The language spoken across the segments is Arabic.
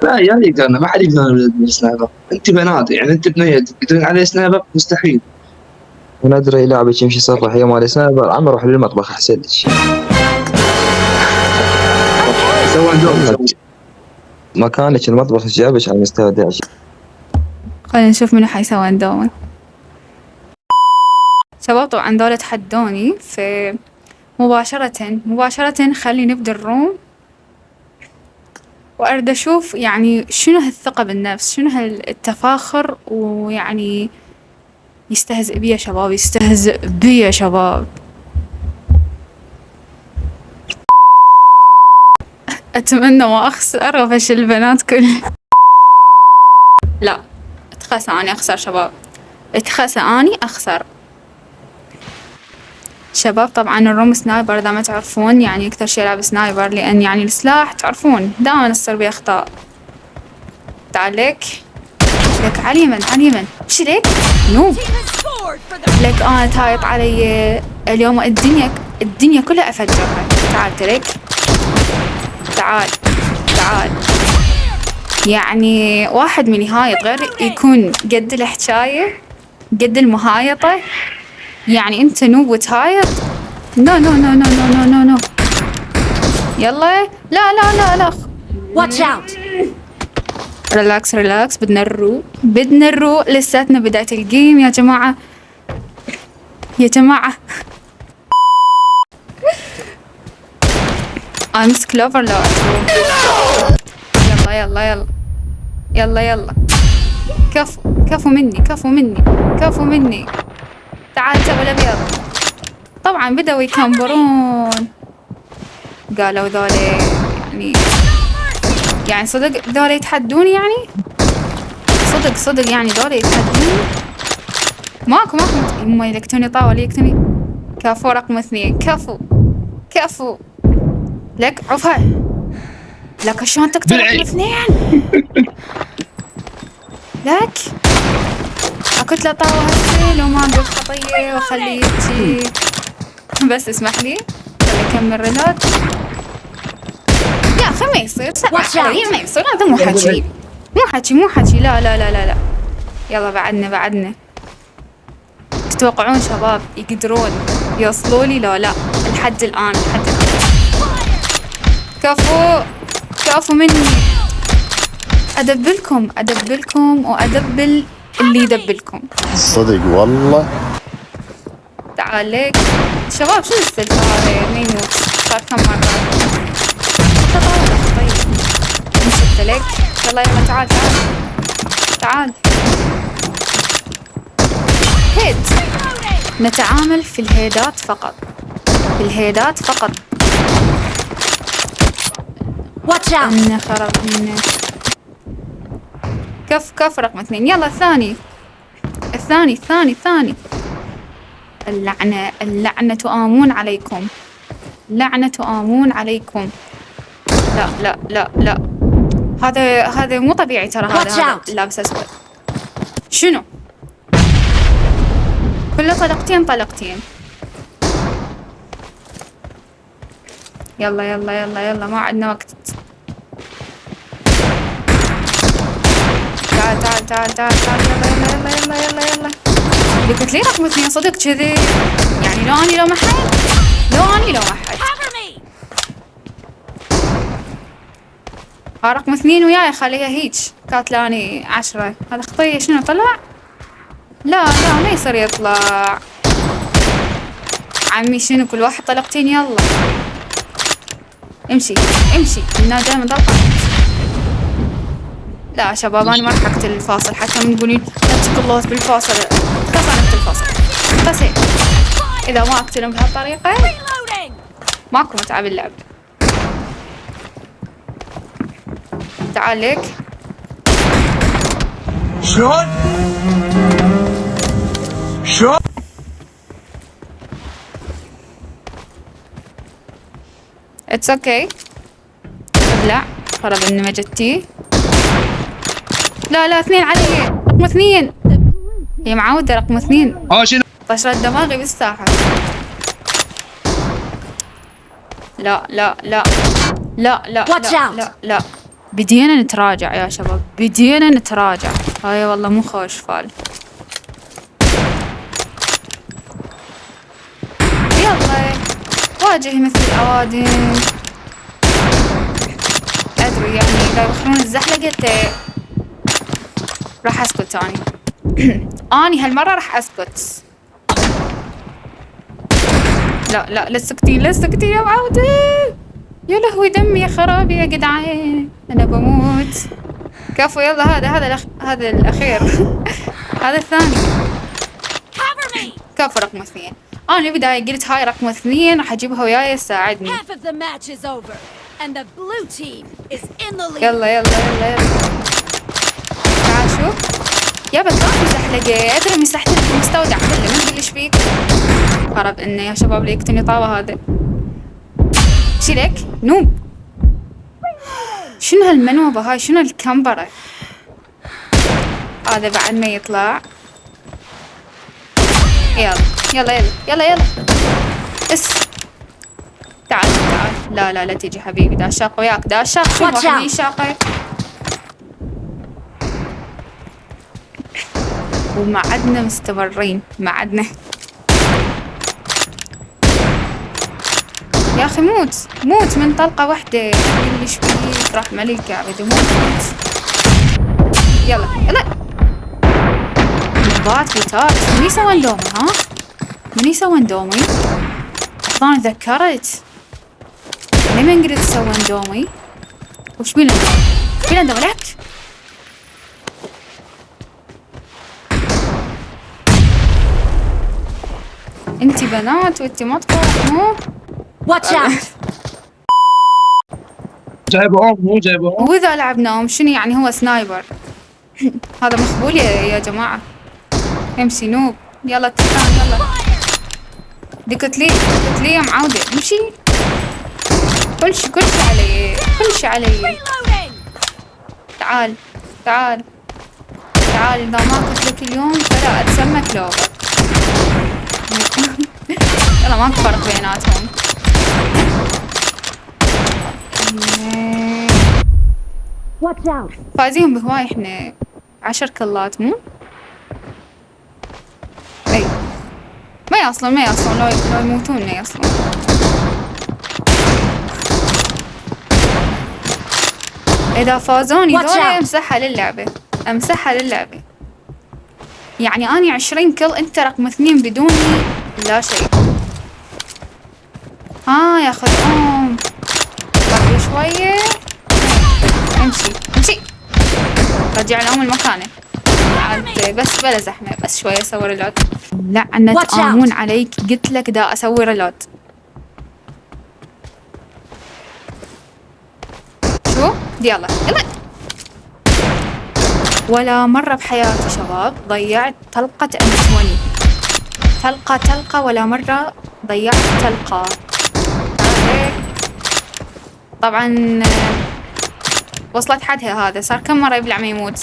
لا يا يقدرنا، ما حد يقدر بالسنايبر. انت بنات يعني، انت بنيه تقدرين عليه سنايبر؟ مستحيل. ونادر يلعبك يمشي صفح يا مالي سنايبر، عم اروح للمطبخ احسن لك. سوى دوم. مكانك المطبخ جابك على المستوى 11. خلينا نشوف منو حيسوي ندومن. شباب طبعا دولة تحدوني في مباشرة خلي نبدأ الروم، وأريد أشوف يعني شنو هالثقة بالنفس، شنو هالتفاخر، ويعني يستهزئ بي يا شباب، يستهزئ بي يا شباب. أتمنى ما أخسر وأفشل البنات كلهم. لا، اتخسى أني أخسر شباب، اتخسى أني أخسر. شباب طبعا الروم سنايبر، إذا ما تعرفون يعني أكثر شي ألعب سنايبر، لأن يعني السلاح تعرفون دائما يصير بي أخطاء. تعال لك على اليمن، على اليمن. وش ليك؟ نوب لك أنا تايط علي اليوم، الدنيا كلها أفجرها. تعال ترك، تعال. يعني واحد من يهايط غير يكون قد الحكاية، قد المهايطة. يعني أنت نوب وتهايط؟ نو. يلا لا. Watch out. ريلاكس. بدنا الرو. لساتنا بداية الجيم يا جماعة. امس كلوفر لو يلا. كفو مني. تعال جبل ابيض. طبعا بدأوا يكمبرون، قالوا ذولي يعني صدق ذولي يتحدون، يعني صدق يعني ذولي يتحدون. ماكو هم يلكتوني طاول، يلكتوني. كفو رقم 2. كفو لك عفا لك شلون تقتل رقم 2 لك. اكت له طاوة هسه لو ما اقول خطية واخليه يجي. بس اسمح لي خلي اكمل ريلود يا اخي. ما يصير ما يصير، هذا مو حكي. لا. يلا بعدنا. تتوقعون شباب يقدرون يوصلوا لي؟ لا لحد الآن. كفو مني. أدبلكم وأدبل اللي يدبلكم. صدق والله. تعال لك شباب، شنو السلفة هذا؟ ما يموت صار كم مرة. طيب نشد لك. يلا تعال. هيد. نتعامل في الهيدات فقط. Watch out. إنه خرب منه. كف رقم 2. يلا الثاني. اللعنة آمون عليكم. لا. هذا مو طبيعي ترى. هذا لابس أسود. شنو؟ كله طلقتين. يلا ما عندنا وقت. تعال. يلا. اللي قلت لي رقم 2 صدق كذي يعني. لو اني لو ما حد ها رقم 2 وياي خليها هيج كاتلاني 10. هذا خطية. شنو طلع؟ لا ما يصير يطلع عمي. شنو كل واحد طلقتين؟ يلا امشي. الناس دائما طلقة. لا شباب انا ما راح اقتل الفاصل، حتى من تقولين اتق الله بالفاصل. خلاص انا اقتل الفاصل. بس اذا ما اقتلهم بهالطريقة ماكو متعة باللعب. تعال لك. شلون؟ اتس اوكي. ابلع خرب اني ما جتي. لا 2 علي. رقم 2 هي معودة. رقم 2 شنو؟ طشرت دماغي بالساحة. لا. Watch out. لا بدينا نتراجع يا شباب، بدينا نتراجع. هاي والله مو خوش فال. يلا واجه مثل الأوادم. أدري يعني إذا يوخرون الزحلقة راح أسكت أني. أني هالمرة راح أسكت. لا لا لا تسكتين، لا تسكتين يا معودة. يا لهوي دمي يا خرابي يا جدعان، أنا بموت. كفو يلا هذا الأخير. هذا الثاني. كفو رقم 2. أنا بداية قلت هاي رقم 2 راح أجيبها وياي تساعدني. يلا تعال شوف. يابا كافي زحلقة، أدري مسحت المستودع كله، ما أدري إيش فيك. خرب إنه يا شباب اللي يقتلني طاوة هذا. شيلك نوب. شنو هالمنوبة هاي؟ شنو الكمبرة؟ هذا بعد ما يطلع. يلا تعال. لا تيجي حبيبي، داشاق وياك داشاق. شنو واحد يشاقه؟ ومعدنا مستمرين معدنا. يا اخي موت من طلقة واحدة. اللي شبيك راح ملك عبد موت. يلا نبات بوتات. مني سوى اندومي؟ ها مني سوى اندومي؟ انا تذكرت ليه ما قدرت اسوي اندومي. وش بينا اندومي لك. انتي بنات وانتي مطبخ مو Watch out! جايبه مو جايبه. وإذا لعبناهم شنو يعني؟ هو سنايبر. هذا مخبول يا جماعة. امشي نوب. يلا تفان يلا. دقت لي يا معودة. امشي. كل شي علي. تعال إذا ما قتلك اليوم فلا أتسمى كلوبر. يلا ماكو فرق بيناتهم. Watch out! فايزين بهواي احنا 10 كلات مو؟ اي ما يصلون لو يموتون ما يصلون. اذا فازوني ذولا امسحها للعبة. يعني اني 20 كل، انت رقم 2 بدوني لا شيء. ياخذ باقي شوية. امشي رجع الأم المكانة. بس بلا زحمة، بس شوية اسوي ريلود. لعنة آمون عليك، قلت لك دا اسوي ريلود. شو يلا ولا مرة بحياتي شباب ضيعت طلقة M20. طلقة ولا مرة ضيعت طلقة. طبعا وصلت حدها. هذا صار كم مرة يبلع ما يموت.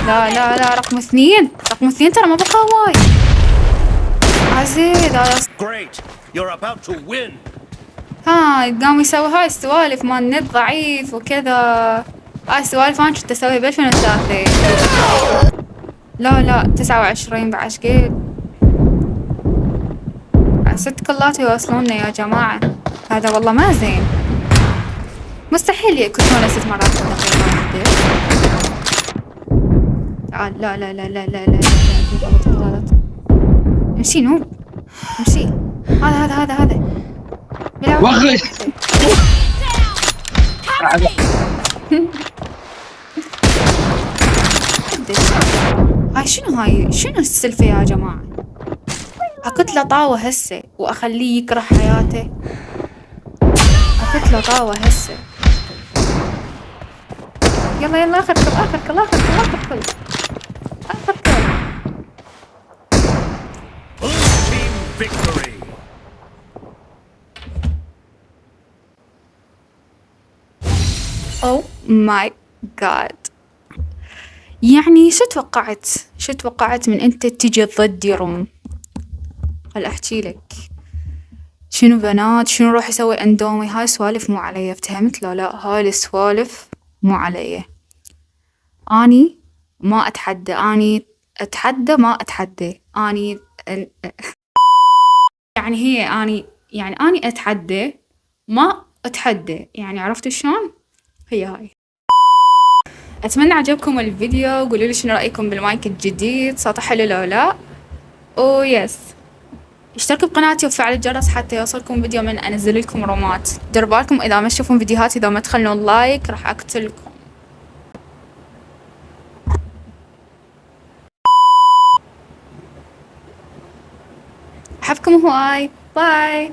لا رقم 2 ترى ما بقى هواي. عزيز قام يسوي هاي السوالف مال النت ضعيف وكذا. هاي السوالف انا كنت اسويها ب 2003. لا 29 بعد قيل. 6 كلات يوصلوننا يا جماعة. هذا والله ما زين. مستحيل يكتبون 6 مرات في دقيقة واحدة. تعال لا غلط. امشي نوب امشي. هذا وخي. شنو السلفة يا جماعة؟ أقتله طاوة هسه وأخليه يكره حياته. أقتله طاوة هسه. يلا آخر كل. Oh my god. يعني شو توقعت من انت تجي ضدي رم؟ خل احكي لك. شنو بنات، شنو روح يسوي اندومي، هاي سوالف مو علي، افتهمت لو لا؟ هاي السوالف مو علي. اني ما اتحدى، اني اتحدى ما اتحدى، اني يعني هي اني اتحدى ما اتحدى، يعني عرفتوا شلون؟ هي هاي. اتمنى عجبكم الفيديو، قولوا لي شنو رايكم بالمايك الجديد، صوته حلو لو لا. يس، اشتركوا بقناتي وفعلوا الجرس حتى يوصلكم فيديو من انزل لكم رومات. ديروا بالكم اذا ما تشوفون فيديوهاتي، اذا ما تخلون لايك راح اقتلكم. احبكم هواي، باي.